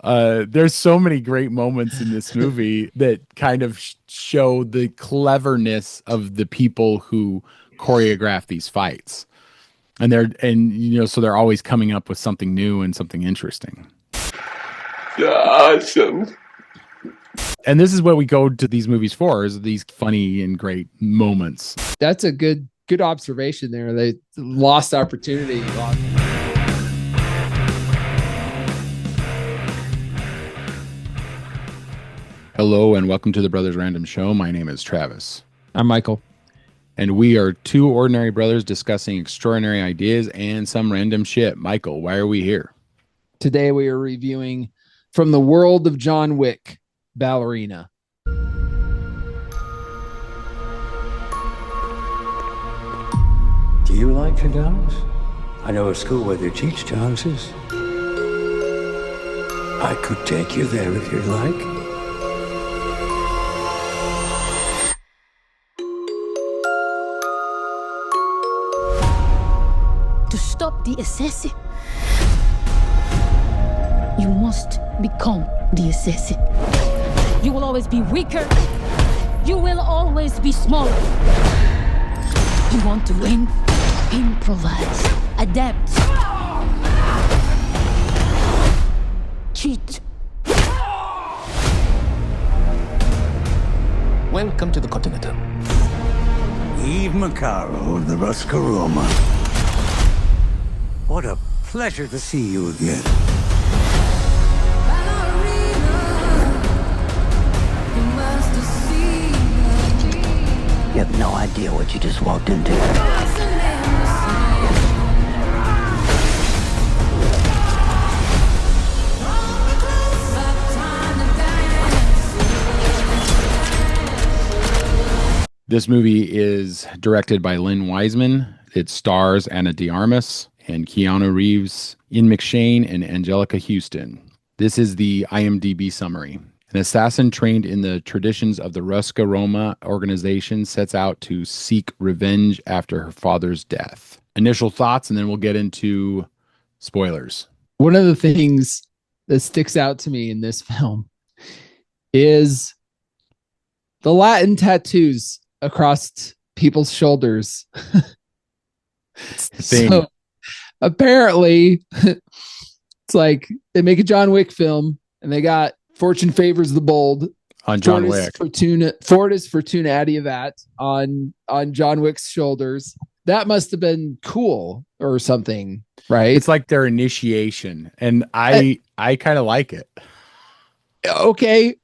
There's so many great moments in this movie that kind of show the cleverness of the people who choreograph these fights. So they're always coming up with something new and something interesting. Awesome. And this is what we go to these movies for, is these funny and great moments. That's a good observation there. They lost opportunity. Hello and welcome to the Brothers Random Show. My name is Travis. I'm Michael. And we are two ordinary brothers discussing extraordinary ideas and some random shit. Michael, why are we here? Today we are reviewing From the World of John Wick, Ballerina. Do you like your dogs? I know a school where they teach dances. I could take you there if you'd like. To stop the assassin, you must become the assassin. You will always be weaker. You will always be smaller. You want to win? Improvise. Adapt. Cheat. Welcome to the Continental. Eve Macaro of the Roscaroma. What a pleasure to see you again. You have no idea what you just walked into. This movie is directed by Lynn Wiseman. It stars Ana de Armas and Keanu Reeves, Ian McShane, and Angelica Houston. This is the IMDb summary. An assassin trained in the traditions of the Roscaroma organization sets out to seek revenge after her father's death. Initial thoughts, and then we'll get into spoilers. One of the things that sticks out to me in this film is the Latin tattoos across people's shoulders. So apparently it's like they make a John Wick film and they got Fortune Favors the Bold on John Wick. Fortis Fortuna Adiavat on John Wick's shoulders. That must have been cool or something, right? It's like their initiation, and I kind of like it. Okay.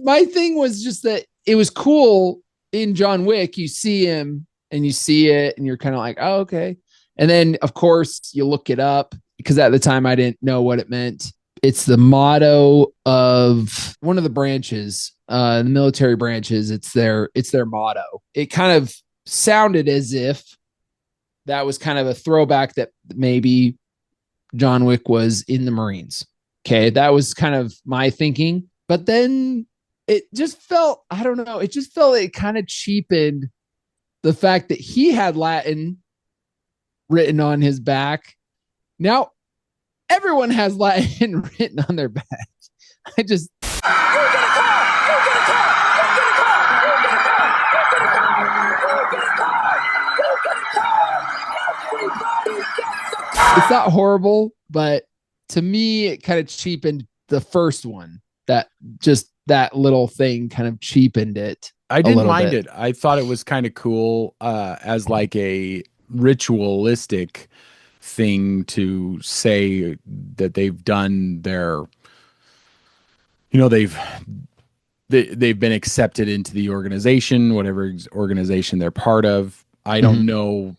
My thing was just that it was cool in John Wick. You see him and you see it and you're kind of like, oh, okay. And then of course you look it up because at the time I didn't know what it meant. It's the motto of one of the branches, the military branches. It's their motto. It kind of sounded as if that was kind of a throwback that maybe John Wick was in the Marines. Okay. That was kind of my thinking, but then it just felt, I don't know. It just felt it kind of cheapened the fact that he had Latin written on his back. Now everyone has Latin written on their back. I just. It's not horrible, but to me, it kind of cheapened the first one. That little thing kind of cheapened it. I didn't mind it. I thought it was kind of cool as like a ritualistic thing to say that they've done their, they've been accepted into the organization, whatever organization they're part of. I don't know.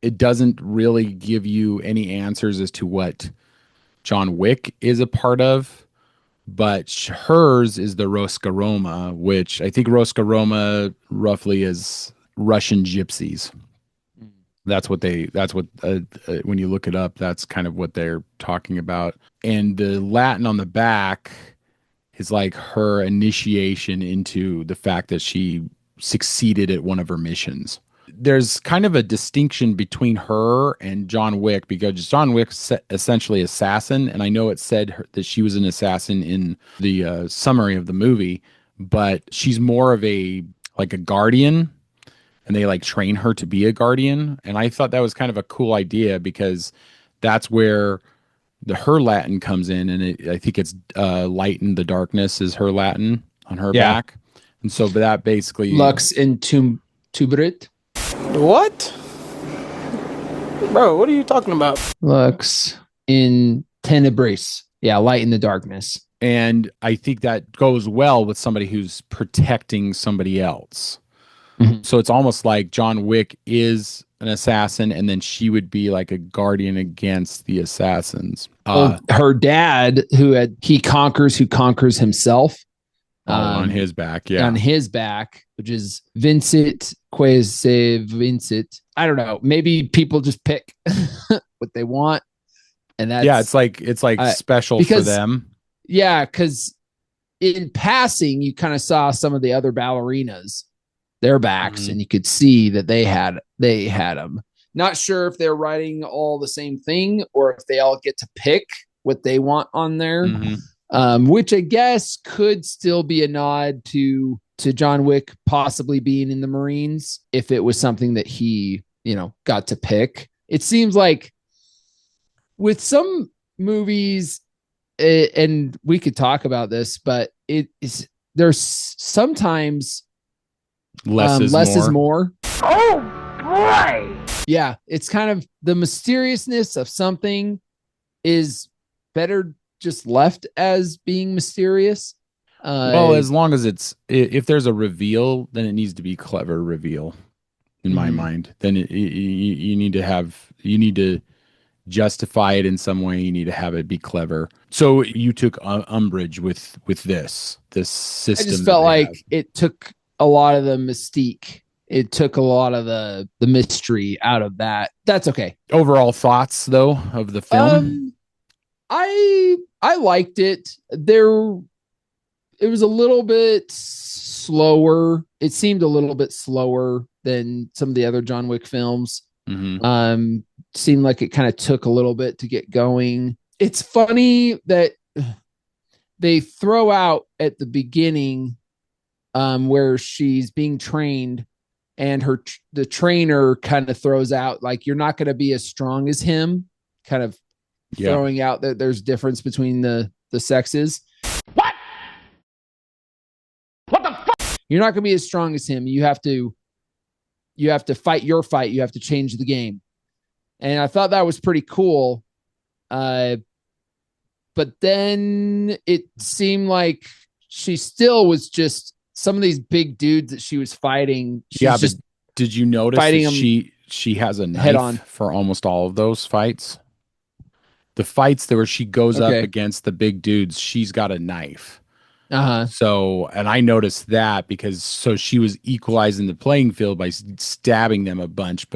It doesn't really give you any answers as to what John Wick is a part of, but hers is the Roscaroma, which I think Roscaroma roughly is Russian gypsies. That's what when you look it up, that's kind of what they're talking about. And the Latin on the back is like her initiation into the fact that she succeeded at one of her missions. there's kind of a distinction between her and John Wick because John Wick's essentially assassin, and I know it said that she was an assassin in the summary of the movie, but she's more of a like a guardian, and they like train her to be a guardian, and I thought that was kind of a cool idea because that's where her Latin comes in, and I think it's light in the darkness is her Latin on her Yeah. back, and so that basically Lux in Tubrit. What? Bro, what are you talking about? Lux in Tenebris. Yeah, light in the darkness. And I think that goes well with somebody who's protecting somebody else. Mhm. So it's almost like John Wick is an assassin, and then she would be like a guardian against the assassins. Well, her dad, he conquers who conquers himself. On his back, yeah. On his back, which is Vincent Quese Vincent. I don't know. Maybe people just pick what they want. And that's it's like special for them. Yeah, because in passing, you kind of saw some of the other ballerinas, their backs, and you could see that they had them. Not sure if they're writing all the same thing or if they all get to pick what they want on there, which I guess could still be a nod to John Wick possibly being in the Marines if it was something that he, got to pick. It seems like with some movies, and we could talk about this, but there's sometimes less is more. Oh, boy! Yeah, it's kind of the mysteriousness of something is better just left as being mysterious. Well, as long as if there's a reveal, then it needs to be clever reveal in my mind. Then you need to justify it in some way. You need to have it be clever. So you took umbrage with this system. I just felt like it took a lot of the mystique. It took a lot of the mystery out of that. That's okay. Overall thoughts though of the film? I liked it. It was a little bit slower. It seemed a little bit slower than some of the other John Wick films. Seemed like it kind of took a little bit to get going. It's funny that they throw out at the beginning where she's being trained, and the trainer kind of throws out like, you're not going to be as strong as him, kind of throwing out that there's difference between the sexes. What the fuck? You're not going to be as strong as him. You have to fight your fight. You have to change the game. And I thought that was pretty cool. But then it seemed like she still was just some of these big dudes that she was fighting. Just did you notice that she has a knife head on for almost all of those fights? The fights where she goes up against the big dudes, she's got a knife. So, and I noticed that because she was equalizing the playing field by stabbing them a bunch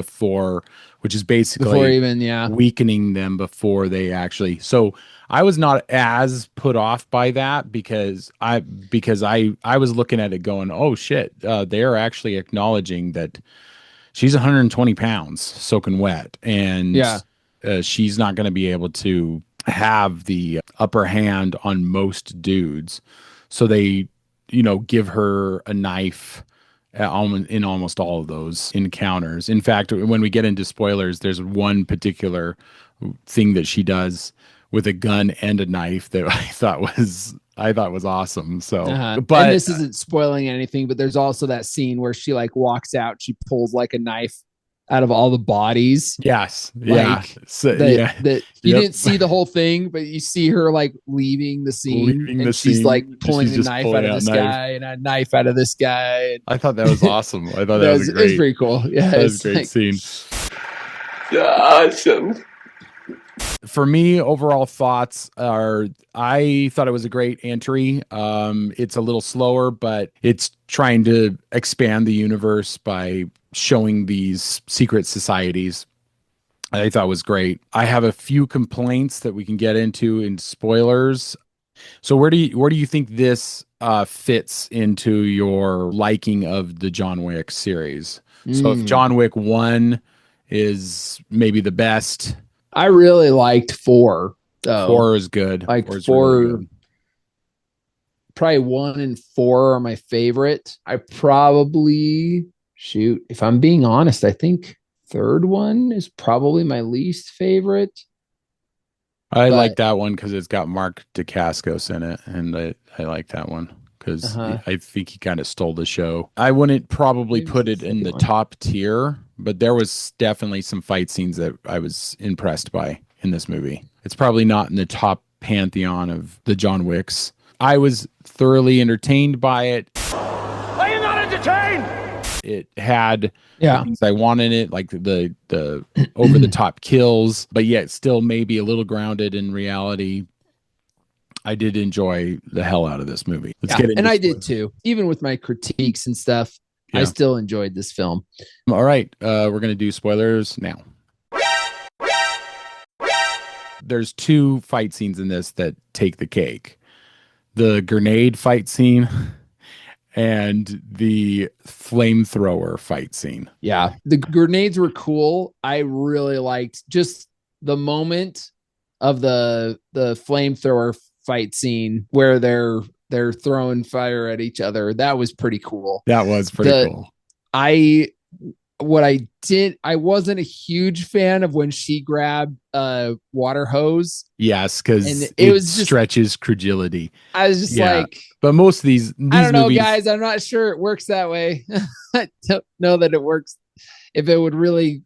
which is basically weakening them before they actually. So I was not as put off by that because I was looking at it going, oh shit, they're actually acknowledging that she's 120 pounds soaking wet, and she's not going to be able to have the upper hand on most dudes. So they, give her a knife in almost all of those encounters. In fact, when we get into spoilers, there's one particular thing that she does with a gun and a knife that I thought was awesome. So, but and this isn't spoiling anything, but there's also that scene where she like walks out, she pulls like a knife out of all the bodies. Yes. So, that you didn't see the whole thing, but you see her like leaving the scene, and she's like pulling a knife out of this guy and a knife out of this guy. I thought that was awesome. I thought that was great. It was pretty cool. Yeah, that was a great scene. Awesome. For me, overall thoughts are I thought it was a great entry. It's a little slower, but it's trying to expand the universe by showing these secret societies. I thought was great. I have a few complaints that we can get into in spoilers. So where do you think this fits into your liking of the John Wick series? So if Mm. John Wick 1 is maybe the best, I really liked four, though. 4 is good. Like 4 is really four, good. probably 1 and 4 are my favorite. I probably shoot, if I'm being honest, I think third one is probably my least favorite. I like But that one because it's got Mark Dacascos in it, and I like that one because uh-huh. I think he kind of stole the show. I wouldn't probably Maybe it's put the it in second the one. top tier, but there was definitely some fight scenes that I was impressed by in this movie. It's probably not in the top pantheon of the John Wicks. I was thoroughly entertained by it. Are you not entertained? It had the Yeah. things I want in it, like the over the top kills, but yet still maybe a little grounded in reality. I did enjoy the hell out of this movie. Let's Yeah. get And into I did spoilers. too. Even with my critiques and stuff, I Yeah. still enjoyed this film. All right. We're gonna do spoilers now. There's two fight scenes in this that take the cake. The grenade fight scene and the flamethrower fight scene. Yeah. The grenades were cool. I really liked just the moment of the flamethrower fight scene where they're throwing fire at each other. That was pretty cool. That was pretty The cool. I what I did, I wasn't a huge fan of when she grabbed a water hose, Yes, and because it it was just, stretches credulity. I was just Yeah. like, But most of these I don't know, movies, guys, I'm not sure it works that way. I don't know that it works if it would really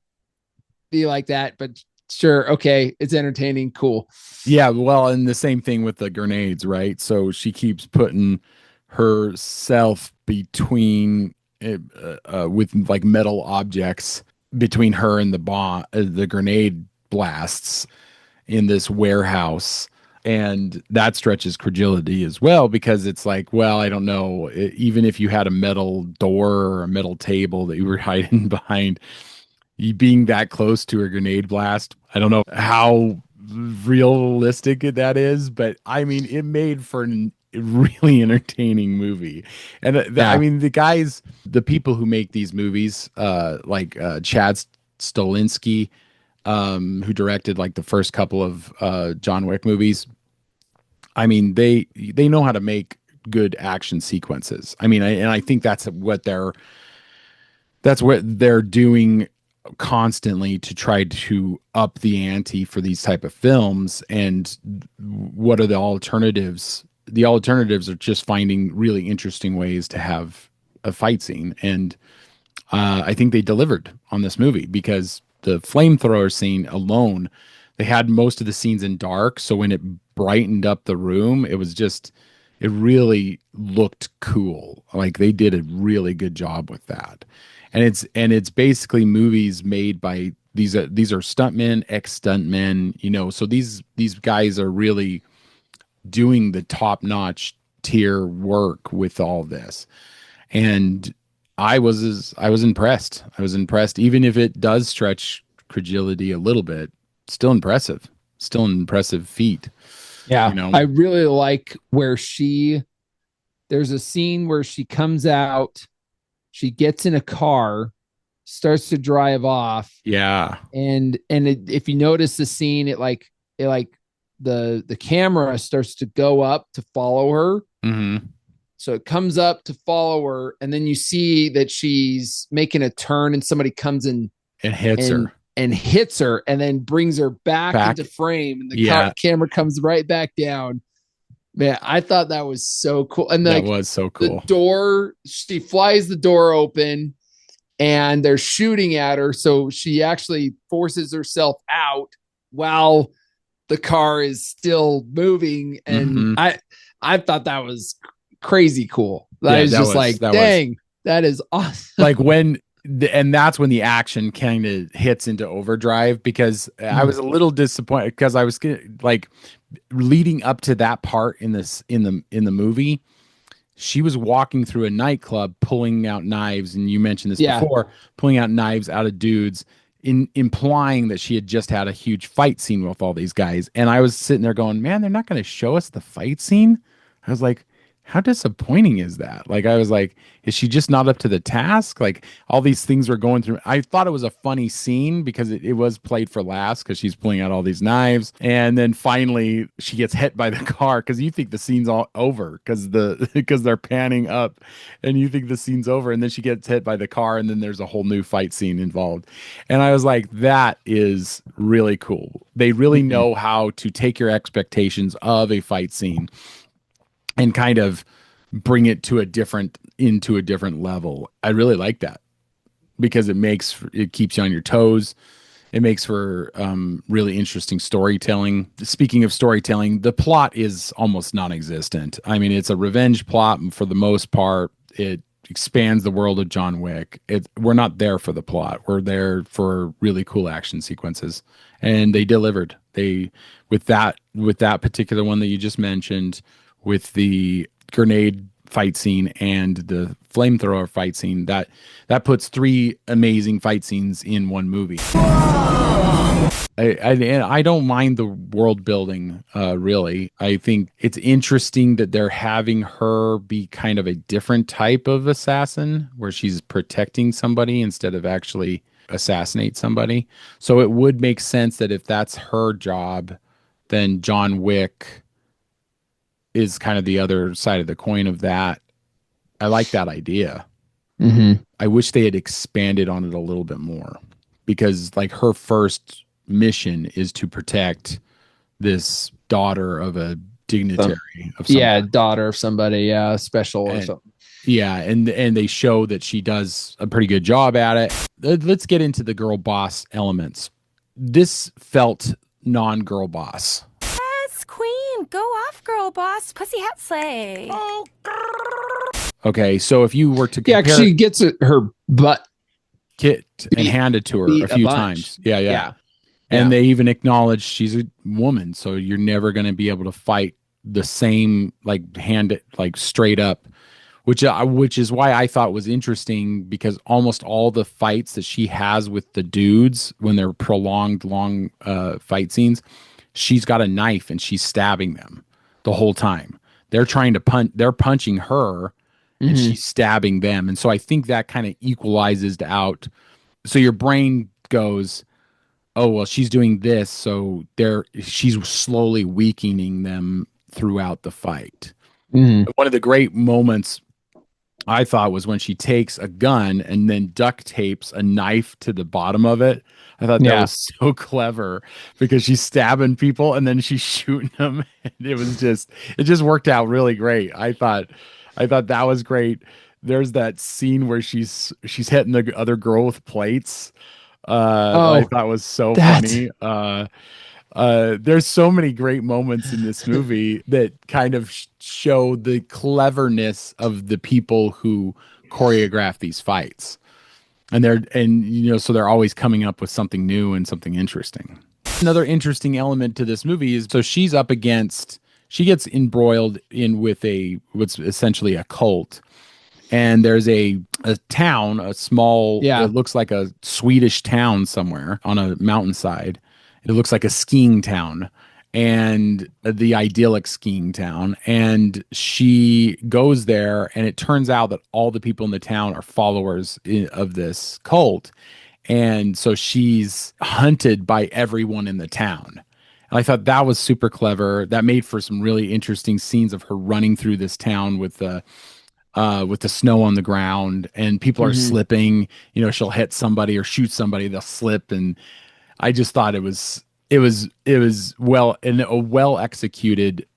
be like that, but sure, okay, it's entertaining, cool. yeah, well, and the same thing with the grenades, right? So she keeps putting herself between with like metal objects between her and the grenade blasts in this warehouse. And that stretches credulity as well because it's like, well, I don't know, even if you had a metal door or a metal table that you were hiding behind, you being that close to a grenade blast, I don't know how realistic that is, but I mean, it made for a really entertaining movie. And I Yeah. mean, the people who make these movies, like Chad Stolinsky, who directed like the first couple of John Wick movies. I mean, they know how to make good action sequences. I mean, and I think that's what they're doing constantly to try to up the ante for these type of films. And what are the alternatives? The alternatives are just finding really interesting ways to have a fight scene. And I think they delivered on this movie because the flamethrower scene alone, they had most of the scenes in dark. So when it brightened up the room, it really looked cool. Like they did a really good job with that. And it's basically movies made by these are stuntmen, ex stuntmen, so these guys are really doing the top notch tier work with all this. And I was impressed. I was impressed, even if it does stretch credulity a little bit. Still impressive. Still an impressive feat. Yeah. You know? I really like where there's a scene where she comes out, she gets in a car, starts to drive off. Yeah. And if you notice the scene, the camera starts to go up to follow her. Mm-hmm. So it comes up to follow her, and then you see that she's making a turn, and somebody comes in It hits and her. and hits her, and then brings her back into frame, and the camera comes right back down. Man, I thought that was so cool. And That like was so the cool. door, she flies the door open, and they're shooting at her, so she actually forces herself out while the car is still moving. And I thought that was crazy cool. I was just like, dang, that is awesome. Like and that's when the action kind of hits into overdrive because I was a little disappointed because I was like leading up to that part in the movie. She was walking through a nightclub pulling out knives, and you mentioned this before, pulling out knives out of dudes, implying that she had just had a huge fight scene with all these guys. And I was sitting there going, man, they're not going to show us the fight scene. I was like, how disappointing is that? Like, I was like, is she just not up to the task? Like, all these things were going through. I thought it was a funny scene because it was played for laughs because she's pulling out all these knives. And then finally she gets hit by the car because you think the scene's all over because they're panning up and you think the scene's over. And then she gets hit by the car and then there's a whole new fight scene involved. And I was like, that is really cool. They really know how to take your expectations of a fight scene and kind of bring it to into a different level. I really like that because it keeps you on your toes. It makes for really interesting storytelling. Speaking of storytelling, the plot is almost non-existent. I mean, it's a revenge plot for the most part. It expands the world of John Wick. We're not there for the plot. We're there for really cool action sequences, and they delivered. With that particular one that you just mentioned, with the grenade fight scene and the flamethrower fight scene, that puts three amazing fight scenes in one movie. I don't mind the world building, really. I think it's interesting that they're having her be kind of a different type of assassin where she's protecting somebody instead of actually assassinate somebody. So it would make sense that if that's her job, then John Wick is kind of the other side of the coin of that. I like that idea. I wish they had expanded on it a little bit more because like her first mission is to protect this daughter of a dignitary of some yeah, daughter of somebody, yeah, special or something. Yeah, and they show that she does a pretty good job at it. Let's get into the girl boss elements. This felt non-girl boss. Yes, queen, go off, girl boss, pussy hat slay. Oh, okay, so if you were to compare, yeah, she gets her butt kicked and handed to her a few times. Yeah. And they even acknowledge she's a woman, so you're never going to be able to fight the same like hand like straight up, which is why I thought was interesting because almost all the fights that she has with the dudes when they're prolonged long fight scenes, she's got a knife and she's stabbing them the whole time. They're trying to they're punching her and she's stabbing them. And so I think that kind of equalizes out. So your brain goes, oh, well, she's doing this. So she's slowly weakening them throughout the fight. One of the great moments I thought was when she takes a gun and then duct tapes a knife to the bottom of it. I thought that was so clever because she's stabbing people and then she's shooting them. And it just worked out really great. I thought that was great. There's that scene where she's hitting the other girl with plates. I thought was so funny. There's so many great moments in this movie that kind of show the cleverness of the people who choreograph these fights. And so they're always coming up with something new and something interesting. Another interesting element to this movie is so she gets embroiled in with what's essentially a cult. And there's a town, a small, it looks like a Swedish town somewhere on a mountainside. It looks like a skiing town and the idyllic skiing town. And she goes there and it turns out that all the people in the town are followers of this cult. And so she's hunted by everyone in the town. And I thought that was super clever. That made for some really interesting scenes of her running through this town with the snow on the ground and people are slipping. She'll hit somebody or shoot somebody, they'll slip. And I just thought it was a well executed,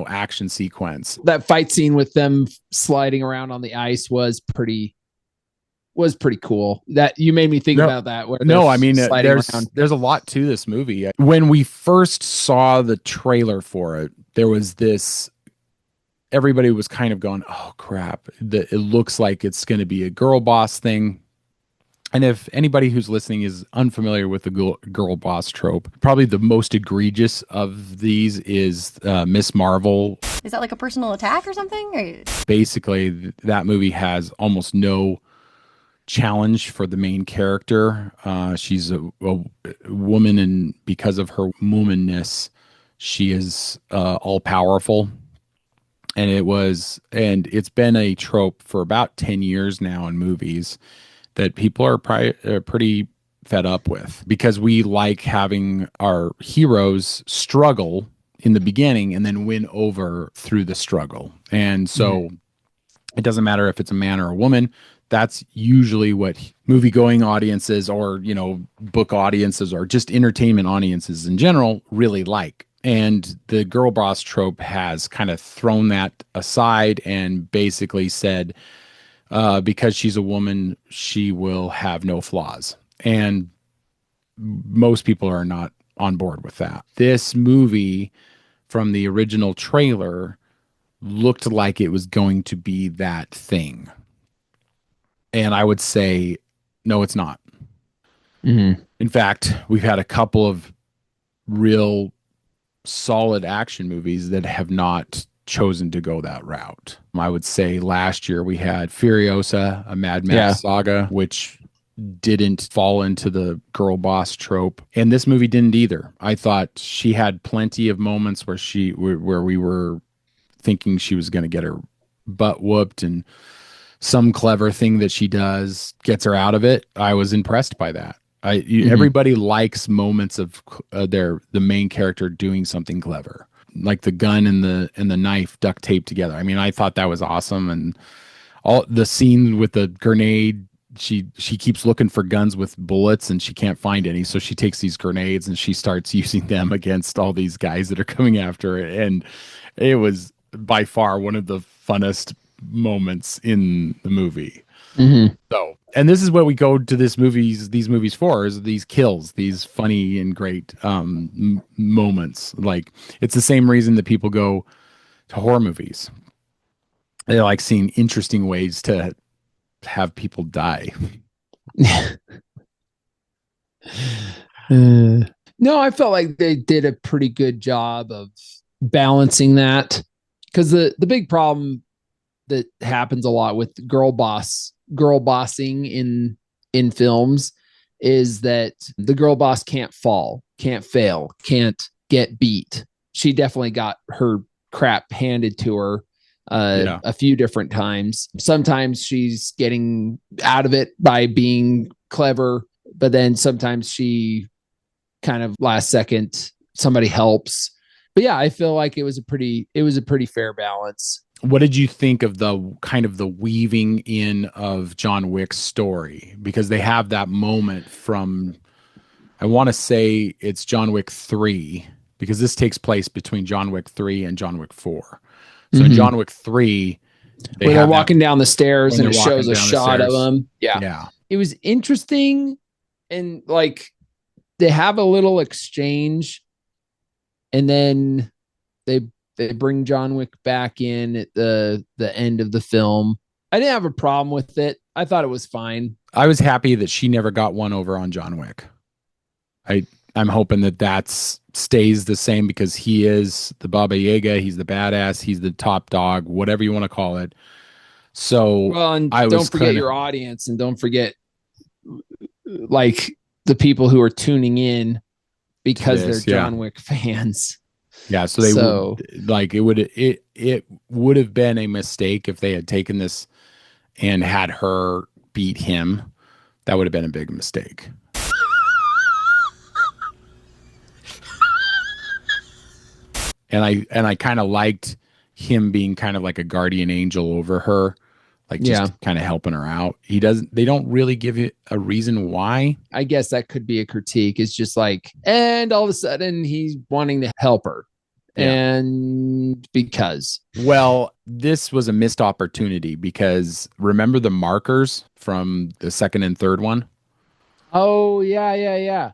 action sequence. That fight scene with them sliding around on the ice was pretty cool. That you made me think about that. There's a lot to this movie. When we first saw the trailer for it, there was this. Everybody was kind of going, "Oh crap!" It looks like it's going to be a girl boss thing. And if anybody who's listening is unfamiliar with the girl boss trope, probably the most egregious of these is Miss Marvel. Is that like a personal attack or something? Or? Basically, that movie has almost no challenge for the main character. She's a woman, and because of her womanness, she is all powerful. And it's been a trope for about 10 years now in movies that people are pretty fed up with, because we like having our heroes struggle in the beginning and then win over through the struggle. And so it doesn't matter if it's a man or a woman. That's usually what movie going audiences, or, book audiences, or just entertainment audiences in general really like. And the girl boss trope has kind of thrown that aside and basically said, because she's a woman, she will have no flaws. And most people are not on board with that. This movie, from the original trailer, looked like it was going to be that thing. And I would say, no, it's not. In fact, we've had a couple of real solid action movies that have not chosen to go that route. I would say last year we had Furiosa, a Mad Max saga, which didn't fall into the girl boss trope, and this movie didn't either. I thought she had plenty of moments where we were thinking she was going to get her butt whooped, and some clever thing that she does gets her out of it. I was impressed by that. Everybody likes moments of the main character doing something clever, like the gun and the knife duct taped together. I mean, I thought that was awesome, and all the scene with the grenade. She keeps looking for guns with bullets and she can't find any, so she takes these grenades and she starts using them against all these guys that are coming after her. And it was by far one of the funnest moments in the movie. So, and this is what we go to these movies for, is these kills, these funny and great moments. Like, it's the same reason that people go to horror movies. They like seeing interesting ways to have people die. No, I felt like they did a pretty good job of balancing that, because the big problem that happens a lot with girl bossing in films is that the girl boss can't fall, can't fail, can't get beat. She definitely got her crap handed to her a few different times. Sometimes she's getting out of it by being clever, but then sometimes she kind of last second somebody helps. But yeah, I feel like it was a pretty fair balance. What did you think of the kind of the weaving in of John Wick's story? Because they have that moment from, I want to say it's John Wick 3, because this takes place between John Wick 3 and John Wick 4. So in John Wick 3, when they're walking down the stairs and it shows a shot of them. Yeah. It was interesting. And like, they have a little exchange, and then they bring John Wick back in at the end of the film. I didn't have a problem with it. I thought it was fine. I was happy that she never got one over on John Wick. I'm hoping that stays the same, because he is the Baba Yaga. He's the badass. He's the top dog, whatever you want to call it. So, well, and don't forget your audience, and don't forget like the people who are tuning in because they're John Wick fans. Yeah. So it would have been a mistake if they had taken this and had her beat him. That would have been a big mistake. And I kind of liked him being kind of like a guardian angel over her, like just kind of helping her out. They don't really give it a reason why. I guess that could be a critique. It's just like, and all of a sudden he's wanting to help her. Yeah. And because. Well, this was a missed opportunity, because remember the markers from the second and third one? Oh, yeah.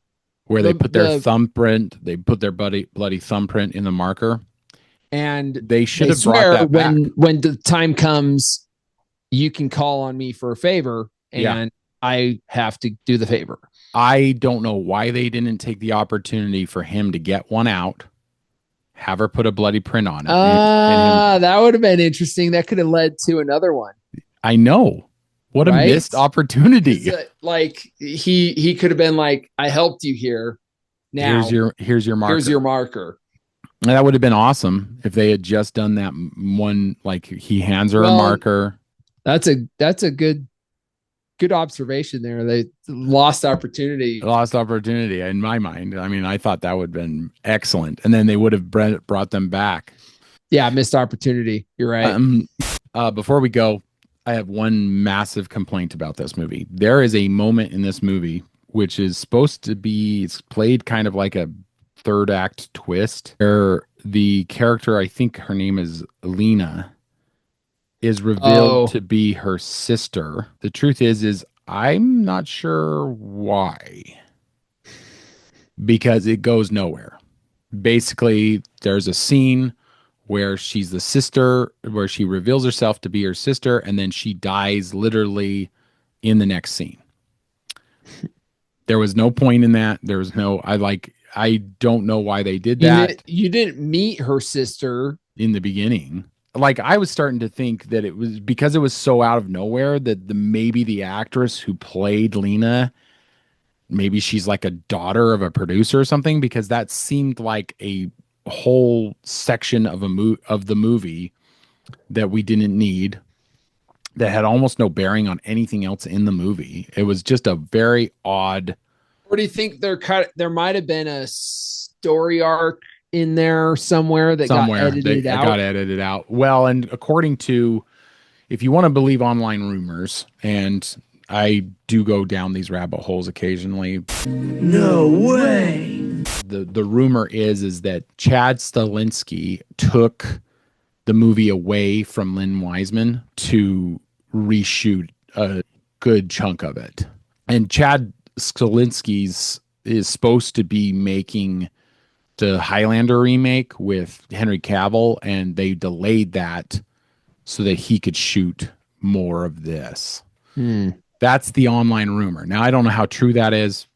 Where they put their thumbprint, they put their bloody thumbprint in the marker. And they should have brought that back. When the time comes, you can call on me for a favor, and I have to do the favor. I don't know why they didn't take the opportunity for him to get one out, have her put a bloody print on it. That would have been interesting. That could have led to another one. I know. What a missed opportunity. Like he could have been like, I helped you here. Now here's your marker. Here's your marker. And that would have been awesome if they had just done that one, like he hands her a marker. That's a good observation there. They lost opportunity. Lost opportunity in my mind. I mean, I thought that would have been excellent. And then they would have brought them back. Yeah, missed opportunity. You're right. Before we go, I have one massive complaint about this movie. There is a moment in this movie which is supposed to be, it's played kind of like a third act twist, where the character, I think her name is Lena, is revealed to be her sister. The truth is I'm not sure why, because it goes nowhere. Basically, there's a scene where she's the sister, where she reveals herself to be her sister, and then she dies literally in the next scene. There was no point in that. There was no, I don't know why they did that. You didn't meet her sister in the beginning. Like, I was starting to think that it was because it was so out of nowhere that maybe the actress who played Lena, maybe she's like a daughter of a producer or something, because that seemed like a whole section of the movie that we didn't need, that had almost no bearing on anything else in the movie. It was just a very odd. Or do you think there might have been a story arc in there somewhere that got edited out? Well, and according to, if you want to believe online rumors, and I do go down these rabbit holes occasionally. No way. The rumor is that Chad Stahelski took the movie away from Lynn Wiseman to reshoot a good chunk of it. And Chad Stahelski's is supposed to be making the Highlander remake with Henry Cavill, and they delayed that so that he could shoot more of this. That's the online rumor. Now, I don't know how true that is.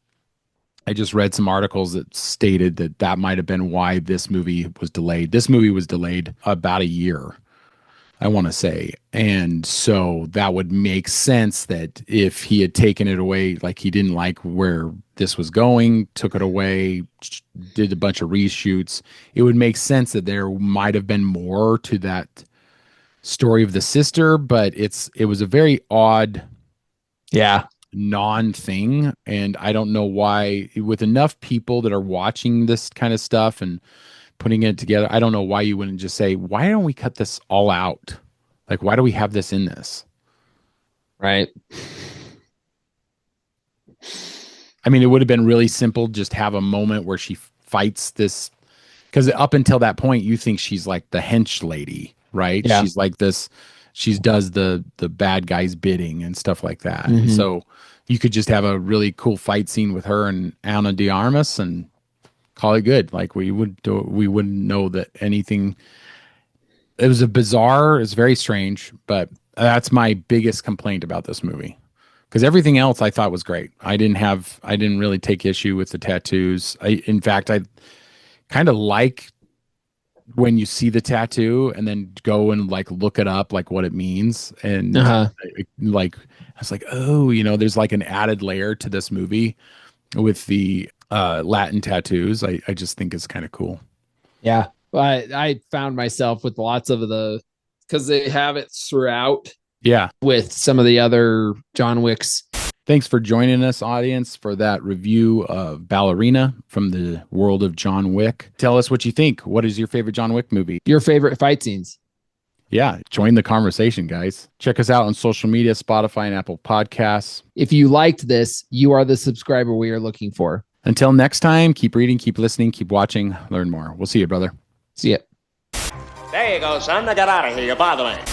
I just read some articles that stated that might have been why this movie was delayed. This movie was delayed about a year, I want to say. And so that would make sense that if he had taken it away, like he didn't like where this was going, took it away, did a bunch of reshoots, it would make sense that there might have been more to that story of the sister, but it was a very odd non-thing. And I don't know why, with enough people that are watching this kind of stuff and putting it together, I don't know why you wouldn't just say, why don't we cut this all out? Like, why do we have this in this? Right. I mean, it would have been really simple, just have a moment where she fights this, because up until that point, you think she's like the hench lady, right? Yeah. She's like this, she does the bad guy's bidding and stuff like that. Mm-hmm. So you could just have a really cool fight scene with her and Ana de Armas and call it good. Like, we wouldn't know that anything. It was it's very strange, but that's my biggest complaint about this movie. Because everything else I thought was great. I didn't really take issue with the tattoos. In fact, I kind of like when you see the tattoo and then go and like look it up, like what it means. And I was like, oh, there's like an added layer to this movie with the Latin tattoos. I just think it's kind of cool. Yeah. I found myself with lots of because they have it throughout. Yeah. With some of the other John Wicks. Thanks for joining us, audience, for that review of Ballerina from the world of John Wick. Tell us what you think. What is your favorite John Wick movie? Your favorite fight scenes? Yeah, join the conversation, guys. Check us out on social media, Spotify and Apple Podcasts. If you liked this, you are the subscriber we are looking for. Until next time, keep reading, keep listening, keep watching, learn more. We'll see you, brother. See ya. There you go, son. Now get out of here. You're bothering me.